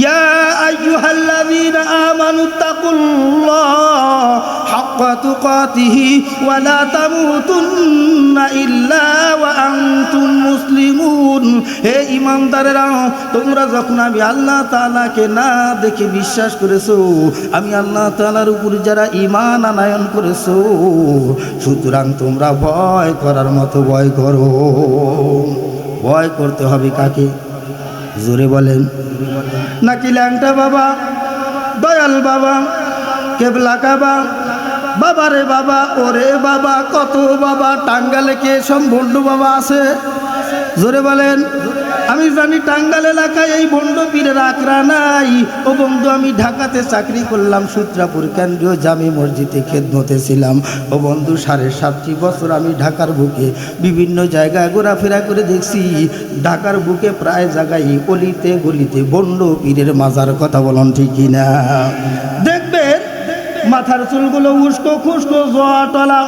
ইয়া আইয়ুহাল্লাযীনা আমানু তাকুল্লাহ হাক্কা তুকাতিহি ওয়া লা তামুতুন্না ইল্লা ওয়া আনতুম মুসলিমুন। হে ঈমানদারেরা, তোমরা যখন আমি আল্লাহ তাআলাকে না দেখে বিশ্বাস করেছো, আমি আল্লাহ তাআলার উপর যারা ঈমান আনয়ন করেছো, সুতরাং তোমরা ভয় করার মতো ভয় করো। ভয় করতে হবে কাকে? জোরে বলেন। নাকি ল্যাংটা বাবা, দয়াল বাবা, কেবলা কাবা, বাবা রে বাবা, ওরে বাবা, কত বাবা টাঙ্গালে কে সম্বন্ধ বাবা আছে? জোরে বলেন। আমি জানি টাঙ্গাল এলাকায় এই বন্ড পীরের আকড়া নাই। ও বন্ধু, আমি ঢাকাতে চাকরি করলাম, সূত্রাপুর কেন্দ্রীয় জামি মসজিদে খেদমতে ছিলাম। ও বন্ধু, 7.5 বছর আমি ঢাকার বুকে বিভিন্ন জায়গায় ঘোরাফেরা করে দেখছি। ঢাকার বুকে প্রায় জায়গায় অলিতে গলিতে বন্ড পীরের মাজার। কথা বলুন ঠিক কিনা? দেখবেন মাথার চুলগুলো উস্কো খুস্কো, জোয়াটলা।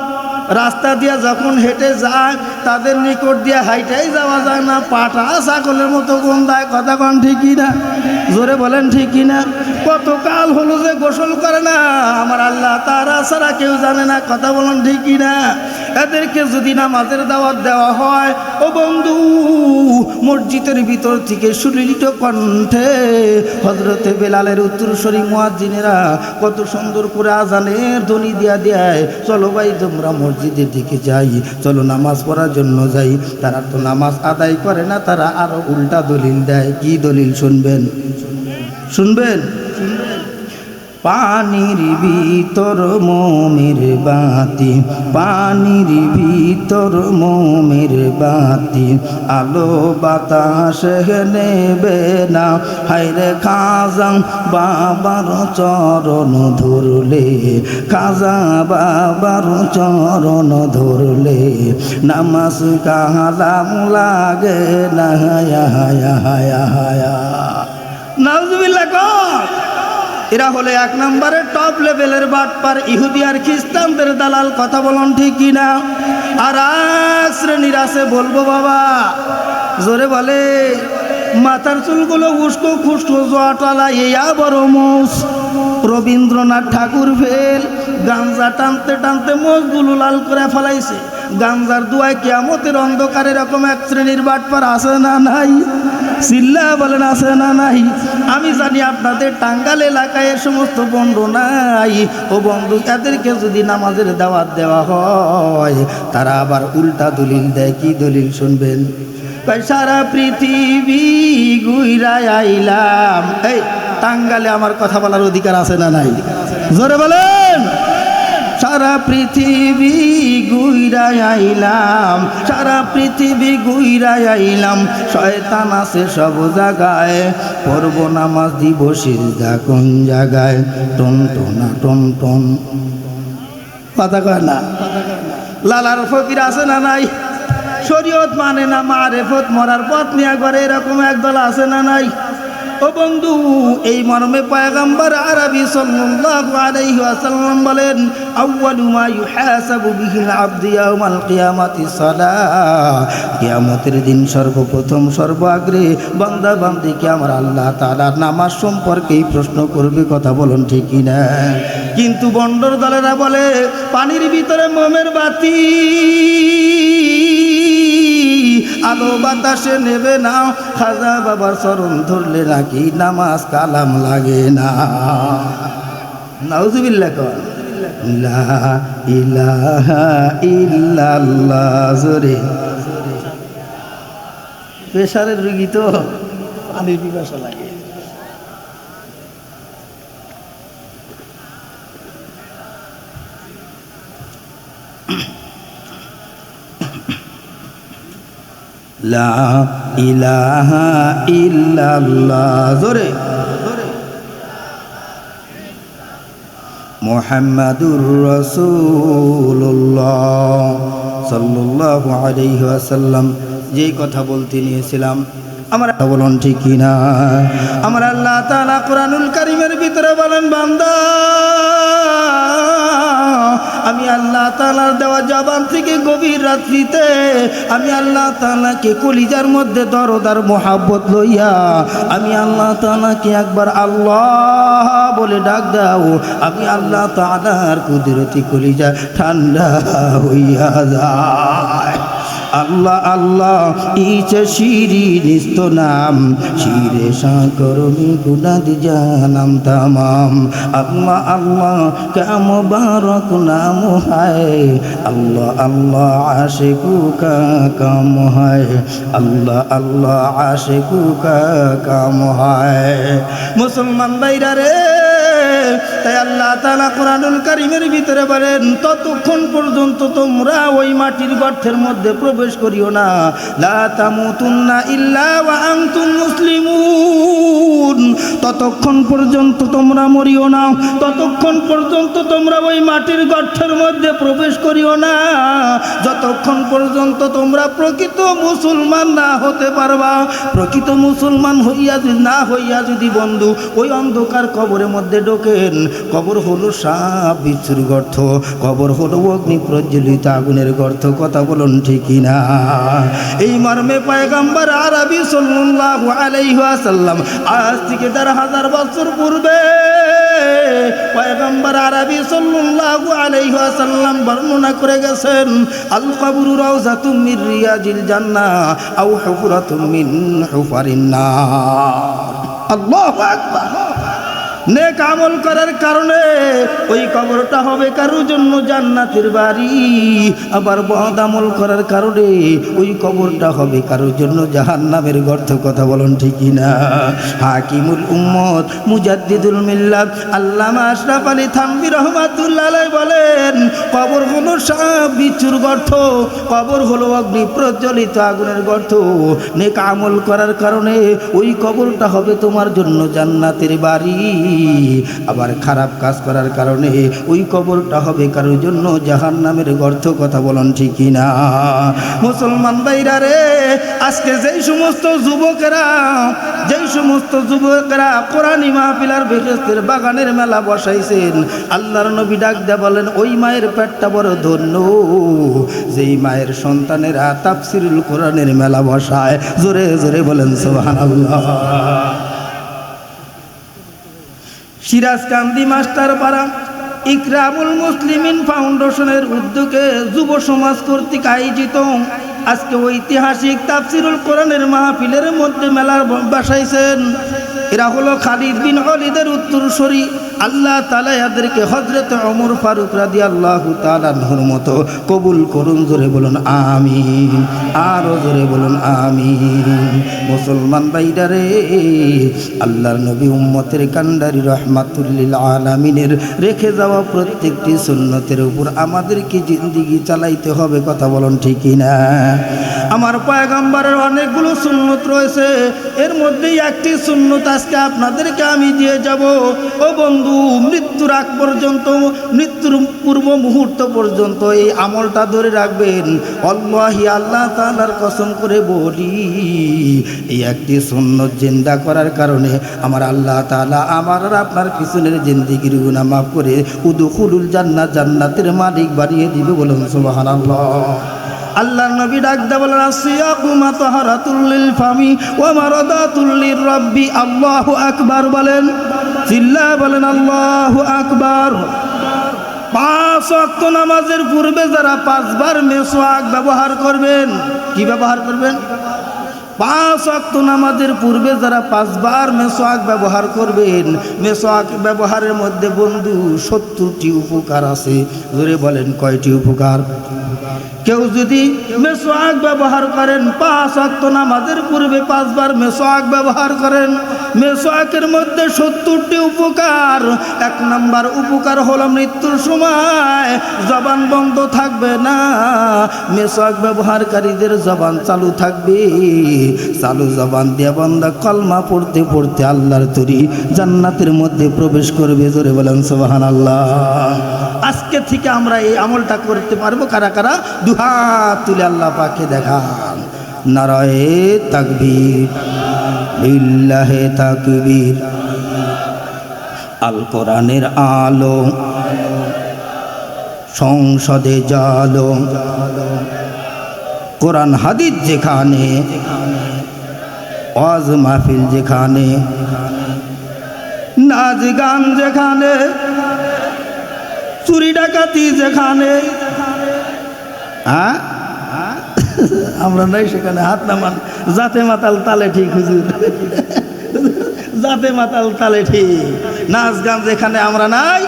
রাস্তা দিয়ে যখন হেঁটে যায়, তাদের নিকট দিয়ে হাইটাই যাওয়া যায় না, পাটা ছাগলের মতো গন্ধায়। কথা কন ঠিক কিনা? জোরে বলেন ঠিক কিনা? কত কাল হলো যে গোসল করে না, আমার আল্লাহ তারা ছাড়া কেউ জানে না। কথা বলেন ঠিক কিনা? এদেরকে যদি নামাজের দাওয়াত দেওয়া হয়, ও বন্ধু, মসজিদের ভিতর থেকে সুললিত কণ্ঠে হযরতে বেলালের উত্তরসূরি মুয়াজ্জিনেরা কত সুন্দর করে আজানের ধ্বনি দিয়া দেয়, চলো ভাই তোমরা মসজিদের দিকে যাই, চলো নামাজ পড়ার জন্য যাই। তারা তো নামাজ আদায় করে না, তারা আরো উল্টা দলিল দেয়। কি দলিল শুনবেন? শুনবেন? পানির ভিতর মোমের বাতি, পানির ভিতর মোমের বাতি, আলো বাতাস নেবে না। হায়রে খাজা বাবার চরণ ধরলে, খাজা বাবার চরণ ধরলে, নামাজ কালাম লাগে না। নাউজুবিল্লাহ কর। এরা হলে 1 নম্বরের টপ লেভেলের বাটপার, ইহুদি আর খ্রিস্টানদের দালাল। কথা বলুন ঠিক কিনা? আর এক শ্রেণীর আছে, বলবো বাবা, জোরে বলে, মাথার চুলগুলো উস্কো খুস্কো, জোয়াটলা, ইয়া বড় মোষ। রবীন্দ্রনাথ ঠাকুর ফেল গাঞ্জা টানতে টানতে মোষগুলো লাল করে ফেলাইছে। গাঞ্জার দুয়ায় কিয়ামতের অন্ধকারে এরকম এক শ্রেণীর বাটপার আছে না নাই? চিল্লা বলেন, আছে না নাই? আমি জানি আপনাদের টাঙ্গাল এলাকায় এ সমস্ত বন্ধু নাই। ও বন্ধু, এদেরকে যদি নামাজের দাওয়াত দেওয়া হয়, তারা আবার উল্টা দলিল দেয়। কি দলিল শুনবেন? সারা পৃথিবী ঘুইরাই আইলাম। এই টাঙ্গালে আমার কথা বলার অধিকার আছে না নাই? জোরে বলেন। সারা পৃথিবী ঘুইরাই আইলাম, সারা পৃথিবী ঘুইরাই আইলাম, শয়তান আছে সব জায়গায়, পড়ব নামাজ দিব সিজদা কোন জায়গায়? টন টনা টন টন। কথা কয় না? লালার ফকির আছে না নাই? শরীয়ত মানে না, মারেফত মরার পথ নিয়ে করে, এরকম একদল আছে না নাই? ও বন্ধু, এই মর্মে পয়গম্বর আরবি সাল্লাল্লাহু আলাইহি ওয়াসাল্লাম বলেন, আউয়ালু মা ইউহাসাবু বিহিল আবদু ইয়াউমাল কিয়ামাতিস সালাহ। কিয়ামতের দিন সর্বপ্রথম সর্বাগ্রে বান্দা বান্দিকে আমার আল্লাহ তাআলা নামাজ সম্পর্কেই প্রশ্ন করবে। কথা বলুন ঠিক কিনা? কিন্তু বন্ডর দলেরা বলে পানির ভিতরে মোমের বাতি, আলো বাতাসে নেবে না, খাজা বাবার চরণ ধরলে নাকি নামাজ কালাম লাগে না। নাউজুবিল্লাহ কর। লা ইলাহা ইল্লাল্লাহ। জোরে। প্রেসারের রোগী তো পানির পিপাসা লাগে। লা ইলাহা ইল্লাল্লাহ। জোরে। মুহাম্মাদুর রাসূলুল্লাহ সাল্লাল্লাহু আলাইহি ওয়াসাল্লাম যেই কথা বলতে নিয়েছিলাম, আমার বলুন ঠিক কিনা? আমার আল্লাহ তাআলা কোরআনুল কারীমের ভিতরে বলেন, বান্দা আমি আল্লাহ তাআলার দেওয়া জবান থেকে গভীর রাত্রিতে আমি আল্লাহ তাআলাকে কলিজার মধ্যে দরদার মোহাব্বত লইয়া আমি আল্লাহ তাআলাকে একবার আল্লাহ বলে ডাক দাও, আমি আল্লাহ তাআলার কুদরতি কলিজা ঠান্ডা হইয়া যায়। আল্লাহ আল্লাহ ইচ্ছে শিরি নিস্ত নাম শিরে সাকরমি গুনাদি জানাম তামাম। আল্লাহ আল্লাহ কা মুবারক নাম হায়, আল্লাহ আল্লাহ আশিকু কা কাম হায়, আল্লাহ আল্লাহ আশিকু কা কাম হায়। মুসলমান ভাইরা রে, তাই আল্লাহ তাআলা কোরআনুল কারীমের ভিতরে বলেন, ততক্ষণ পর্যন্ত তোমরা ওই মাটির গর্তের মধ্যে প্রবেশ করিও না, লা তামুতুন্না ইল্লা ওয়া আনতুম মুসলিমুন। ততক্ষণ পর্যন্ত তোমরা মরিও না, ততক্ষণ পর্যন্ত তোমরা ওই মাটির গর্তের মধ্যে প্রবেশ করিও না, যতক্ষণ পর্যন্ত তোমরা প্রকৃত মুসলমান না হতে পারবা। প্রকৃত মুসলমান না হইয়া যদি বন্ধু ওই অন্ধকার কবরের মধ্যে ঢোকেন, কবর হলো সাপ বিচ্ছুর গর্ত, কবর হলো অগ্নি প্রজ্বলিত আগুনের গর্ত। কথা বলুন ঠিক কিনা? এই মর্মে পয়গম্বর আরবি সাল্লাল্লাহু আলাইহি ওয়াসাল্লাম আজ থেকে ১০০০ বছর পূর্বে পয়গম্বর আরবি সাল্লাল্লাহু আলাইহি ওয়াসাল্লাম বর্ণনা করে গেছেন, আল কবরু রাউযাতুম মির রিয়াজিল জান্নাহ আও হুফরাতুম মিন হুফারিন নার। আল্লাহু আকবার। নেক আমল করার কারণে ওই কবরটা হবে কারোর জন্য জান্নাতের বাড়ি, আবার বদ আমল করার কারণে ওই কবরটা হবে কারোর জন্য জাহান্নামের গর্ত। কথা বলুন ঠিক না? হাকিমুল উম্মত মুজাদ্দিদুল মিল্লাত আল্লামা আশরাফ আলী থানভী রাহমাতুল্লাহ আলাইহি বলেন, কবর হলো সাপ বিচ্ছুর গর্ত, কবর হলো অগ্নি প্রজ্বলিত আগুনের গর্ত। নেক আমল করার কারণে ওই কবরটা হবে তোমার জন্য জান্নাতের বাড়ি, আবার খারাপ কাজ করার কারণে ওই কবরটা হবে কারোর জন্য জাহান্নামের গর্ত। কথা বলুন ঠিক কিনা? মুসলমান ভাইরা রে, আজকে যেই সমস্ত যুবকেরা কোরআনী মাহফিল আর বেহেশতের বাগানের মেলা বসাইছেন, আল্লাহর নবী ডাক দেয়া বলেন, ওই মায়ের পেটটা বড় ধন্য যেই মায়ের সন্তানেরা তাফসিরুল কোরআনের মেলা বসায়। জোরে জোরে বলেন সুবহানাল্লাহ। সিরাজকান্দি মাস্টারপাড়া ইকরামুল মুসলিমিন ফাউন্ডেশনের উদ্যোগে যুব সমাজ কর্তৃক আয়োজিত আজকে ঐতিহাসিক তাফসিরুল কোরআনের মাহফিলের মধ্যে মেলা বসাইছেন। এরা হলো খালিদ বিন ওয়ালিদের উত্তরসূরি। আল্লাহ তাআলা এদেরকে হযরত ওমর ফারুক রাদিয়াল্লাহু তাআলা আনহুর মতো কবুল করুন। জোরে বলুন আমিন, আরো জোরে বলুন আমিন। মুসলমান ভাইরা রে, আল্লাহর নবী উম্মতের কান্ডারি রাহমাতুল লিল আলামিনের রেখে যাওয়া প্রত্যেকটি সুন্নতের উপর আমাদেরকে জিন্দেগি চালাইতে হবে। কথা বলুন ঠিক কিনা? আমার পয়গম্বরের অনেকগুলো সুন্নত রয়েছে, এর মধ্যেই একটি সুন্নত আজকে আপনাদেরকে আমি দিয়ে যাব। ও বন্ধু, মৃত্যুর আগ পর্যন্ত, মৃত্যুর পূর্ব মুহূর্ত পর্যন্ত এই আমলটা ধরে রাখবেন। আল্লাহি, আল্লাহ তাআলার কসম করে বলি, এই একটি সুন্নত জিন্দা করার কারণে আমার আল্লাহ তাআলা আমার আর আপনার পিছনের জিন্দেগির গুনাহ মাফ করে উদখুলুল জান্নাহ, জান্নাতের মালিক বানিয়ে দিবে। বলুন সুবহানাল্লাহ। আল্লাহর নবী ডাক দেয়া বলেন, আসিয়াকু মাতাহারাতুল লিল ফামি ওয়া মারাদাতুল লির রাব্বি। আল্লাহু আকবার বলেন, চিল্লা বলেন আল্লাহু আকবার। 5 ওয়াক্ত নামাজের পূর্বে যারা 5 বার মেসওয়াক ব্যবহার করবেন, কি ব্যবহার করবেন? 5 ওয়াক্ত নামাজের পূর্বে যারা 5 বার মেসওয়াক ব্যবহার করবেন, মেসওয়াক ব্যবহারের মধ্যে বন্ধু 70টি উপকার আছে। জোরে বলেন কয়টি উপকার? কেউ যদি মেসওয়াক ব্যবহার করেন, 5 ওয়াক্ত নামাজের পূর্বে 5 বার মেসওয়াক ব্যবহার করেন, মেসওয়াকের মধ্যে 70টি উপকার। 1 নাম্বার উপকার হলো মৃত্যুর সময় জবান বন্ধ থাকবে না, মেসওয়াক ব্যবহারকারীদের জবান চালু থাকবে। চালু জবান দিয়ে বান্দা কলমা পড়তে পড়তে আল্লাহর তরি জান্নাতের মধ্যে প্রবেশ করবে। জোরে বলেন সুবহানাল্লাহ। আজকে থেকে আমরা এই আমলটা করতে পারবো। কারা কারা? দুহাত তুলে আল্লাহ পাকে দেখান। নারায়ে তাকবীর, লিল্লাহে তাকবীর। আল কোরআনের আলো সংসদে জালো, কোরআন হাদিস যেখানে, ওয়াজ মাহফিল যেখানে, নাচ গান যেখানে, চুরি ডাকাতি যেখানে, হ্যাঁ আমরা নাই সেখানে হাত নামান। জাতে মাতাল তালে ঠিক হুজুর, জাতে মাতাল তালে ঠিক। নাচ গান যেখানে আমরা নাই,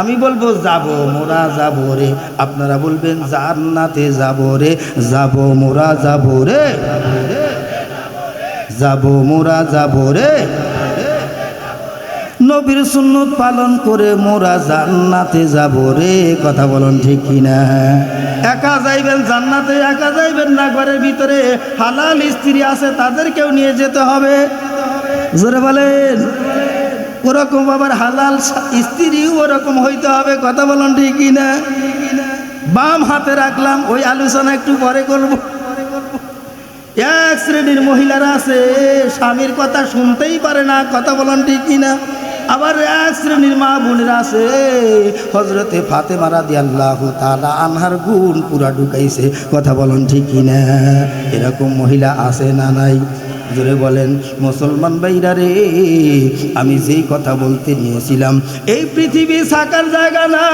আমি বলবো যাব মোরা যাব রে, আপনারা বলবেন জান্নাতে যাব রে, যাব মোরা যাব রে, যাব মোরা যাব রে। নবীর সুন্নত পালন করে মোরা জান্নাতে যাব রে, কথা বলুন ঠিক কিনা? একা যাইবেন জান্নাতে, একা যাইবেন না, ঘরের ভিতরে হালাল স্ত্রী আছে তাদেরকেও নিয়ে যেতে হবে। জোরে বলেন, ওরকম আবার হালাল স্ত্রীও ওরকম হইতে হবে, কথা বলুন ঠিক কিনা? বাম হাতে রাখলাম, ওই আলোচনা একটু পরে করব। এক শ্রেণীর মহিলারা আছে স্বামীর কথা শুনতেই পারে না, কথা বলুন ঠিক কিনা? আবার এক শ্রেণীর মা বোনেরা আছে হযরতে ফাতেমা রাদিয়াল্লাহু তাআলা আনহার গুণ পুরা ঢুকাইছে, কথা বলুন ঠিক কিনা? এরকম মহিলা আছে না নাই? জোরে বলেন। মুসলমান ভাইরা রে, আমি যেই কথা বলতে নিয়েছিলাম, এই পৃথিবী থাকার জায়গা না,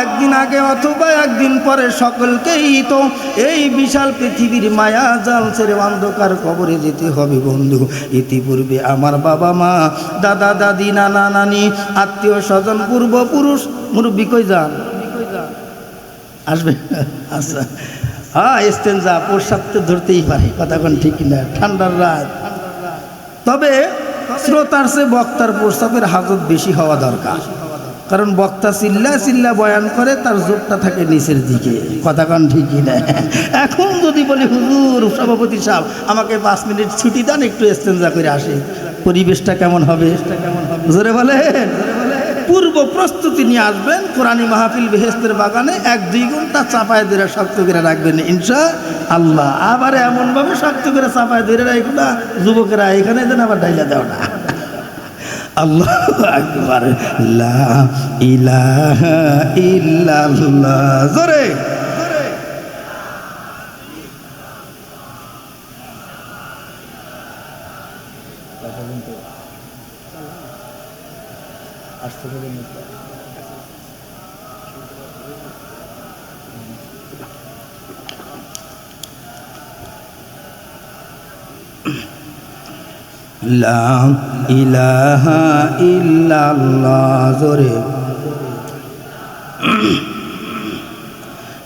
একদিন আগে অথবা একদিন পরে সকলকেই তো এই বিশাল পৃথিবীর মায়া জাল ছেড়ে অন্ধকার কবরে যেতে হবে বন্ধু। ইতিপূর্বে আমার বাবা মা, দাদা দাদি, নানা নানি, আত্মীয় স্বজন, পূর্বপুরুষ, মুরব্বী কই যান? আসবে? আচ্ছা, হ্যাঁ, ইস্তেঞ্জা প্রসাব তো ধরতেই পারে, কথা কোন ঠিক না? ঠান্ডার রাত, তবে শ্রোতার চেয়ে বক্তার প্রস্তাবের হাজত বেশি হওয়া দরকার, কারণ বক্তা চিল্লা চিল্লা বয়ান করে, তার জোরটা থাকে নিচের দিকে, কথা কোন ঠিক না? এখন যদি বলি হুজুর সভাপতি সাহেব আমাকে 5 মিনিট ছুটি দেন, একটু ইস্তেঞ্জা করে আসে, পরিবেশটা কেমন হবে? জোরে বলেন। পূর্ব প্রস্তুতি নিয়ে আসবেন, কোরআনী মাহফিল বেহেশতের বাগানে 1-2 ঘন্টা চাপায় ধরে শক্ত করে রাখবেন ইনশাআল্লাহ। আবার এমনভাবে শক্ত করে চাপায় ধরে রাখবো না, যুবকেরা এখানে যেন আবার ডাইলা দেও না। আল্লাহু আকবার, লা ইলাহা ইল্লাল্লাহ, জোরে। লা ইলাহা ইল্লাল্লাহ, জোরে।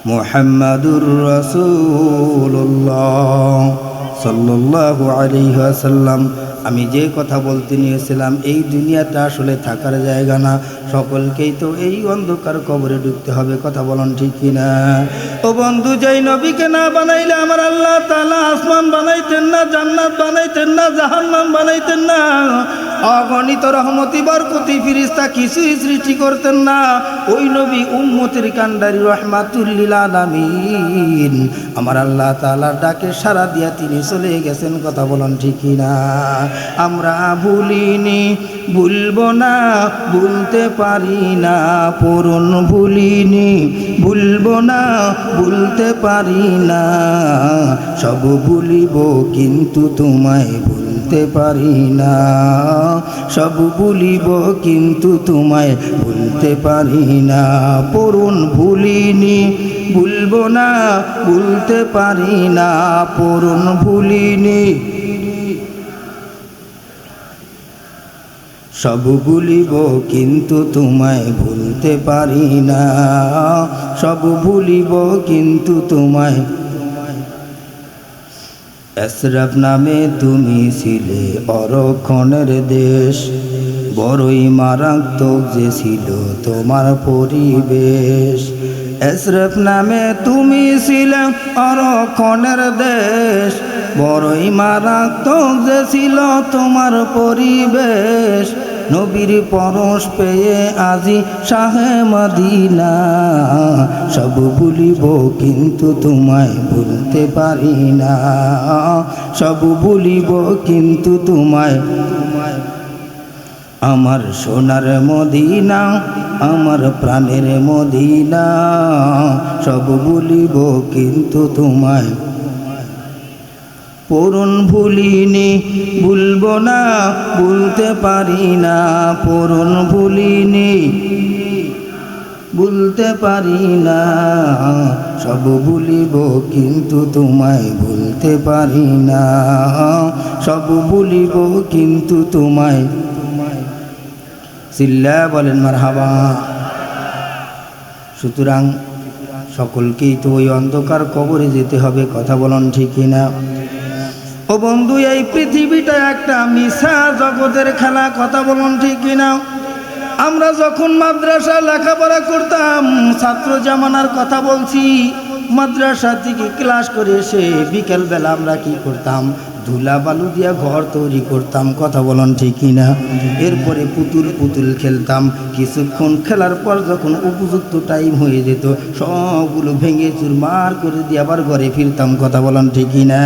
মুহাম্মাদুর রাসূলুল্লাহ সাল্লাল্লাহু আলাইহি ওয়াসাল্লাম। আমি যে কথা বলতে নিয়েছিলাম, এই দুনিয়াটা আসলে থাকার জায়গা না, সকলকেই তো এই অন্ধকার কবরে ঢুকতে হবে, কথা বলুন ঠিক কিনা? ও বন্ধু, যেই নবীকে না বানাইলে আমার আল্লাহ তাআলা আসমান বানাইতেন না, জান্নাত বানাইতেন না, জাহান্নাম বানাইতেন না, অগণিত রহমতি বরকতি ফেরেশতা কিছুই সৃষ্টি করতেন না। ওই নবী উম্মতের কান্ডারি রাহমাতুল লিল আলামিন, আমার আল্লাহ তাআলার ডাকে সাড়া দিয়া তিনি চলে গেছেন, কথা বলুন ঠিক কিনা? আমরা ভুলিনি, ভুলবো না, ভুলতে পারি না, পূরণ ভুলিনি, ভুলবো না, ভুলতে পারি না, সব ভুলিব কিন্তু তোমায় ভুলতে পারি না, সব ভুলিব কিন্তু তোমায় ভুলতে পারি না, পূরণ ভুলিনি, ভুলবো না, ভুলতে পারি না, পূরণ ভুলিনি, সব ভুলিব কিন্তু তোমায় ভুলতে পারি না, সব ভুলিব কিন্তু তোমায়। এশরাফ নামে তুমি ছিলে অরক্ষণের দেশ, বড়ই মারাত্মক যে ছিল তোমার পরিবেশ। এশরাফ নামে তুমি ছিলে অরক্ষণের দেশ, বড়ই মারাত্মক যে ছিল তোমার পরিবেশ। নবীর পরশ পেয়ে আজি শাহে মদিনা, সব ভুলিব কিন্তু তোমায় ভুলতে পারি না, সব ভুলিব কিন্তু তোমায়। আমার সোনার মদিনা, আমার প্রাণের মদিনা, সব ভুলিব কিন্তু তোমায় পূরণ ভুলিনি, ভুলবো না, ভুলতে পারি না, পূরণ ভুলিনি, ভুলতে পারি না, সব ভুলিব কিন্তু তোমায় ভুলতে পারি না, সব ভুলিব কিন্তু তোমায়। চিল্লা বলেন মারহাবা। সুতরাং সকলকেই তো ওই অন্ধকার কবরে যেতে হবে, কথা বলুন ঠিক কিনা? ও বন্ধু, এই পৃথিবীটা একটা মিশা জগতের খেলা, কথা বলুন ঠিক কিনা? আমরা যখন মাদ্রাসা লেখাপড়া করতাম, ছাত্র জামানার কথা বলছি, মাদ্রাসা থেকে ক্লাস করে এসে বিকেলবেলা আমরা কি করতাম? ধুলা বালু দিয়া ঘর তৈরি করতাম, কথা বলুন ঠিক কিনা? এরপরে পুতুল পুতুল খেলতাম, কিছুক্ষণ খেলার পর যখন উপযুক্ত টাইম হয়ে যেত সবগুলো ভেঙে চুরমার করে দিয়ে আবার ঘরে ফিরতাম, কথা বলুন ঠিক কিনা?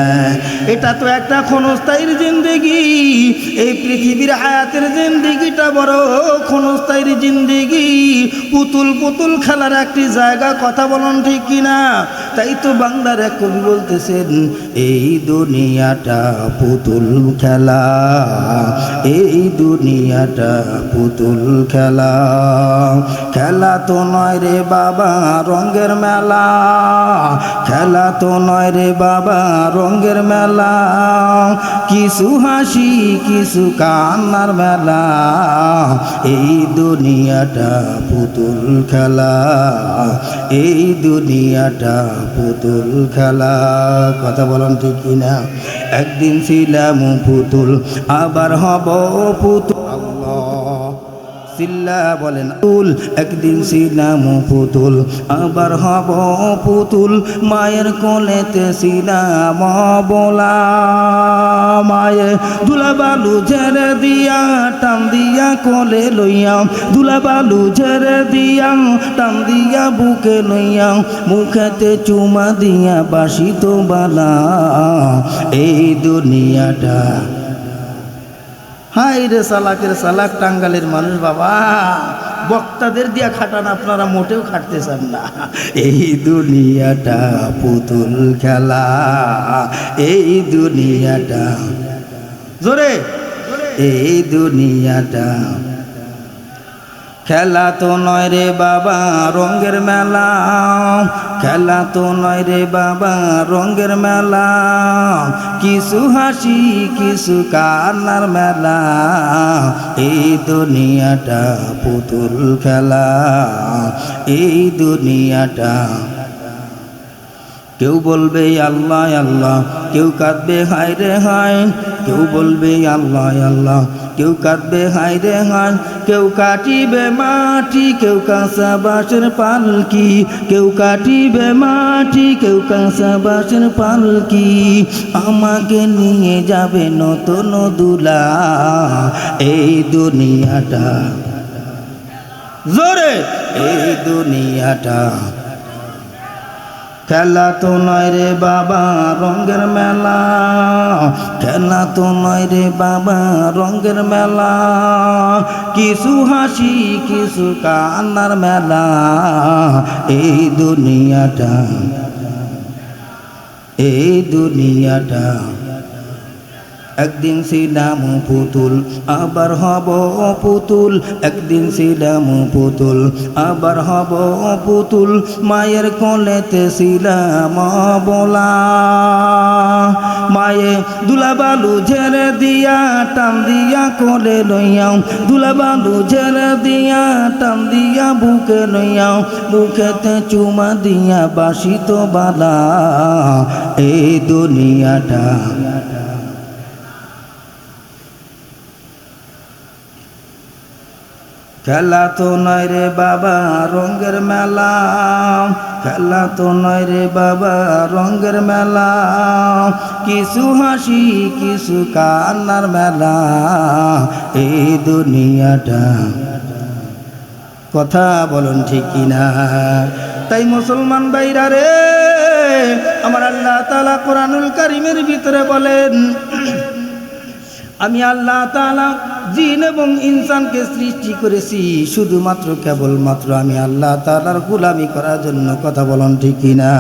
এটা তো একটা ক্ষণস্থায়ীর জিন্দেগি। এই পৃথিবীর হায়াতের জিন্দেগিটা বড় ক্ষণস্থায়ীর জিন্দেগি, পুতুল পুতুল খেলার একটি জায়গা, কথা বলুন ঠিক কিনা? তাই তো বাংলার এক কবি বলতেছেন, এই দুনিয়াটা পুতুল খেলা, এই দুনিয়াটা পুতুল খেলা, খেলা তো নয় রে বাবা রঙের মেলা, খেলা তো নয় রে বাবা রঙের মেলা, কিছু হাসি কিছু কান্নার মেলা, এই দুনিয়াটা পুতুল খেলা, এই দুনিয়াটা পুতুল খেলা, কথা বলুন ঠিক কিনা? একদিন ছিলাম পুতুল আবার হব পুতুল, আল্লাহ চিল্লা বলেন পুতুল, একদিন ছিলাম পুতুল আবার হব পুতুল, মায়ের কোলেতে ছিলাম বলা, মায়ে দুলা বালু ঝেড়ে দিয়া টান দিয়া কোলে লইয়া, দুলা বালু ঝেড়ে দিয়া টান দিয়া বুকে লইয়া, মুখেতে চুমা দিয়া বাসিত বালা, এই দুনিয়াটা। হাই রে সালাকের সালাক টাঙ্গালের মানুষ বাবা, বক্তাদের দিয়া খাটান আপনারা মোটেও খাটতে চান না। এই দুনিয়াটা পুতুল খেলা, এই দুনিয়াটা, জোরে, এই দুনিয়াটা খেলা তো নয় রে বাবা রঙের মেলা, খেলা তো নয় রে বাবা রঙের মেলা, কিছু হাসি কিছু কান্নার মেলা, এই দুনিয়াটা পুতুল খেলা, এই দুনিয়াটা। কেউ বলবে আল্লাহ আল্লাহ, কেউ কাঁদবে হায় রে হায়, কেউ বলবে আল্লাহ আল্লাহ, কেউ কাঁদবে হায় রে হায়, কেউ কাটিবে মাটি, কেউ কাঁচা বাঁশের পালকি, কেউ কাটিবে মাটি, কেউ কাঁচা বাঁশের পালকি, আমাকে নিয়ে যাবে নতুন দুলা, এই দুনিয়াটা, জোরে, এই দুনিয়াটা খেলা তো নয় রে বাবা রঙের মেলা, খেলা তো নয় রে বাবা রঙের মেলা, কিছু হাসি কিছু কান্নার মেলা, এই দুনিয়াটা, এই দুনিয়াটা। একদিন ছিলাম পুতুল আবার হব পুতুল, একদিন ছিলাম পুতুল আবার হব পুতুল, মায়ের কোলেতে ছিলাম বলা, মায়ে দুলা বালু ঝেড়ে দিয়া টান দিয়া কোলে লইয়া, দুলা বালু ঝেড়ে দিয়া টান দিয়া বুকে লইয়া, বুকেতে চুমা দিয়া বাসিত বালা, এই দুনিয়াটা। খেলা তো নয় রে বাবা রঙের মেলা, খেলা তো নয় রে বাবা রঙের মেলা, কিছু হাসি কিছু কান্নার মেলা, এই দুনিয়াটা, কথা বলুন ঠিক কিনা? তাই মুসলমান ভাইরা রে, আমার আল্লাহ তাআলা কোরআনুল কারীমের ভিতরে বলেন, আমি আল্লাহ তাআলা জিন এবং ইনসানকে সৃষ্টি করেছি শুধুমাত্র কেবলমাত্র আমি আল্লাহ তাআলার গোলামি করার জন্য। কথা বলুন ঠিক কিনা?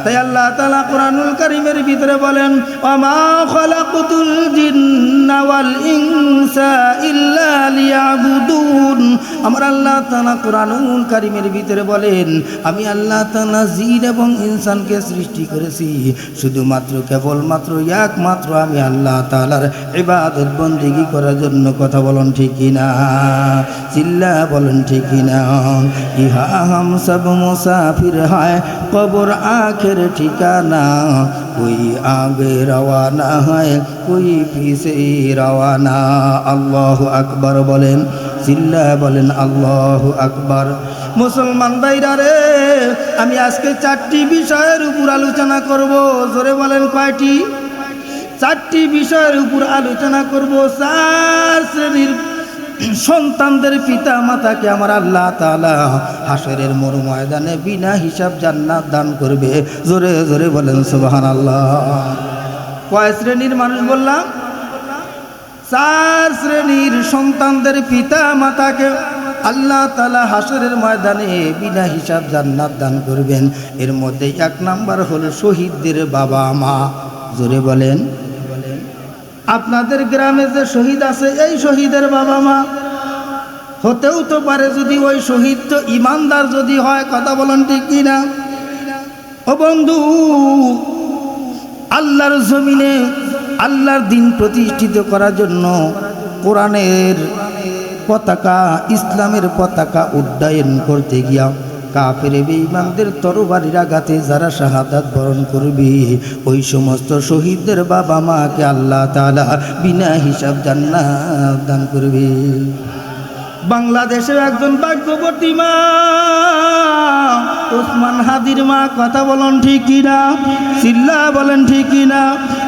তাই আল্লাহ তাআলা কোরআনুল কারীমের ভিতরে বলেন, ওয়ামা খালাকুতুল জিন্না ওয়াল ইনসা ইল্লা লিয়াবুদুন। আমার আল্লাহ তাআলা কোরআনুল কারীমের ভিতরে বলেন, আমি আল্লাহ তাআলা জিন এবং ইনসানকে সৃষ্টি করেছি শুধুমাত্র কেবলমাত্র একমাত্র আমি আল্লাহ তাআলার ইবাদত বন্দেগী করার জন্য। কথা বলুন ঠিক কিনা? চিল্লা বলুন ঠিক কিনা? ইহা হাম সব মুসাফির হয় কবর আখের ঠিকানা, কোই আগে রওয়ানা হয় কোই পিছে রওয়ানা। আল্লাহু আকবার বলেন, চিল্লা বলেন আল্লাহু আকবার। মুসলমান ভাইরা রে, আমি আজকে 4টি বিষয়ের উপর আলোচনা করব। জোরে বলেন কয়টি? 4টি বিষয়ের উপর আলোচনা করব। 4 শ্রেণীর সন্তানদের পিতা মাতাকে আমার আল্লাহ তাআলা হাসরের মোর ময়দানে বিনা হিসাব জান্নাত দান করবে। জোরে জোরে বলেন সুবহানাল্লাহ। কয় শ্রেণীর মানুষ বললাম? 4 শ্রেণীর সন্তানদের পিতা মাতাকে আল্লাহ তাআলা হাসরের ময়দানে বিনা হিসাব জান্নাত দান করবেন। এর মধ্যে 1 নাম্বার হলো শহীদদের বাবা মা। জোরে বলেন। আপনাদের গ্রামে যে শহীদ আছে, এই শহীদের বাবা মা হতেও তো পারে যদি ওই শহীদ তো ইমানদার যদি হয়। কথা বলেন ঠিক কিনা? ও বন্ধু, আল্লাহর জমিনে আল্লাহর দিন প্রতিষ্ঠিত করার জন্য কোরআনের পতাকা, ইসলামের পতাকা উড্ডয়ন করতে গিয়া কাফের বেঈমানদের তরবারির আঘাতে যারা শাহাদাত বরণ করবে, ওই সমস্ত শহীদদের বাবা মাকে আল্লাহ তাআলা বিনা হিসাব জান্নাত দান করবে। বাংলাদেশের একজন ভাগ্যবতী মা ওসমান হাদির মা। কথা বলেন ঠিক কিনা? চিল্লা বলেন ঠিক কিনা?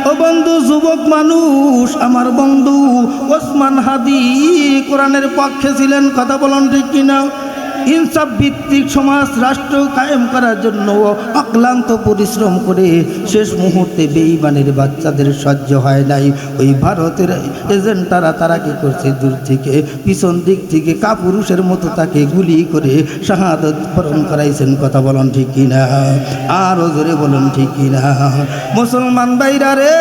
ও বন্ধু, যুবক মানুষ, আমার বন্ধু ওসমান হাদি কোরআনের পক্ষে ছিলেন। কথা বলেন ঠিক কিনা? ইনসাফ ভিত্তিক সমাজ রাষ্ট্র কায়েম করার জন্য অক্লান্ত পরিশ্রম করে শেষ মুহূর্তে বেঈমানের বাচ্চাদের সহ্য হয় নাই। ওই ভারতের এজেন্টরা তারা কি করছে, দূর থেকে পিছন দিক থেকে কাপুরুষের মতো তাকে গুলি করে শাহাদাত বরণ করাইছেন। কথা বলেন ঠিক কিনা? আরো জোরে বলুন ঠিক কিনা? মুসলমান ভাইরা রে,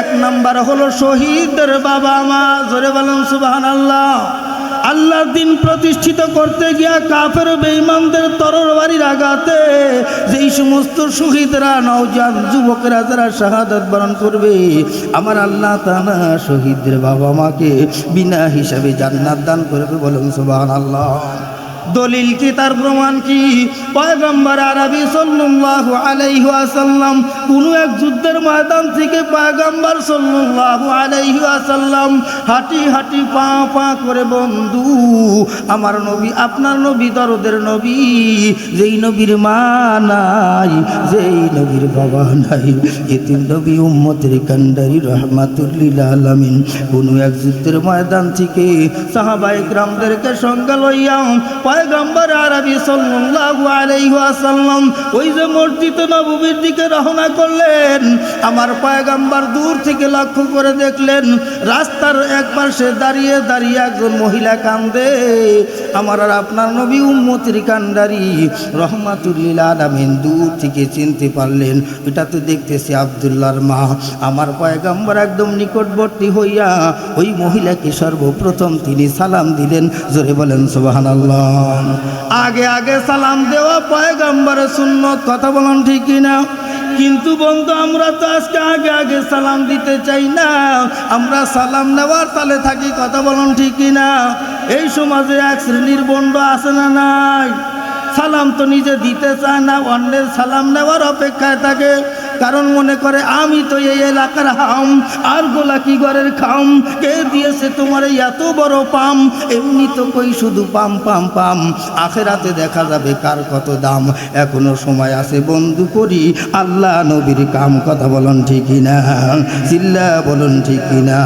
1 নাম্বার হলো শহীদদের বাবা মা। জোরে বলেন সুবহানাল্লাহ। আল্লাহর দিন প্রতিষ্ঠিত করতে গিয়া কাফের বেঈমানদের তরবারির আঘাতে যেই সমস্ত শহীদরা, নওজোয়ান যুবকেরা যারা শাহাদাত বরণ করবে, আমার আল্লাহ তাআলা শহীদদের বাবা মাকে বিনা হিসাবে জান্নাত দান করবে। বলুন সুবহানাল্লাহ। দলিল কি? তার প্রমাণ কি? পয়গম্বর আরবি সাল্লাল্লাহু আলাইহি ওয়াসাল্লাম কোন এক যুদ্ধের ময়দান থেকে পয়গম্বর সাল্লাল্লাহু আলাইহি ওয়াসাল্লাম হাঁটি হাঁটি পা পা করে, বন্ধু আমার নবী, আপনার নবী, দরদের নবী, যেই নবীর মা নাই, যেই নবীর বাবা নাই, এতিম নবী উম্মতের কান্ডারি রাহমাতুল লিল আলামিন, কোন এক যুদ্ধের ময়দান থেকে সাহাবায়ে কিরামদেরকে সঙ্গে লইয়া পয়গম্বর আরবি সাল্লাল্লাহু আলাইহি ওয়াসাল্লাম ওই যে মসজিদে নববীর দিকে রওনা করলেন। আমার পয়গম্বর দূর থেকে লক্ষ্য করে দেখলেন রাস্তার এক পাশে দাঁড়িয়ে দাঁড়িয়ে একজন মহিলা কান্দে। আমার আর আপনার নবী উম্মতের কান্ডারি রাহমাতুল লিল আলামিন দূর থেকে চিনতে পারলেন, এটা তো দেখতেছি আব্দুল্লাহর মা। আমার পয়গম্বর একদম নিকটবর্তী হইয়া ওই মহিলাকে সর্বপ্রথম তিনি সালাম দিলেন। জোরে বলেন সুবহানাল্লাহ। আগে আগে সালাম দেওয়া পয়গম্বরের সুন্নত। কথা বলেন ঠিক কিনা? কিন্তু বন্ধু, আমরা তো আজকে আগে আগে সালাম দিতে চাই না, আমরা সালাম নেওয়ার তালে থাকি। কথা বলেন ঠিক কিনা? এই সমাজে 1 শ্রেণীর বন্ড আছে না নাই? সালাম তো নিজে দিতে চায় না, অন্যের সালাম নেওয়ার অপেক্ষায় থাকে। কারণ মনে করে আমি তো এই এলাকার হাম, আর গোলা কি ঘরের খাম, কে দিয়েছে তোমার এত বড় পাম? এমনি তো কই শুধু পাম পাম পাম, আখেরাতে দেখা যাবে কার কত দাম। এখনো সময় আছে বন্ধু, করি আল্লাহ নবীর কাম। কথা বলুন ঠিক কিনা? চিল্লা বলুন ঠিক কিনা?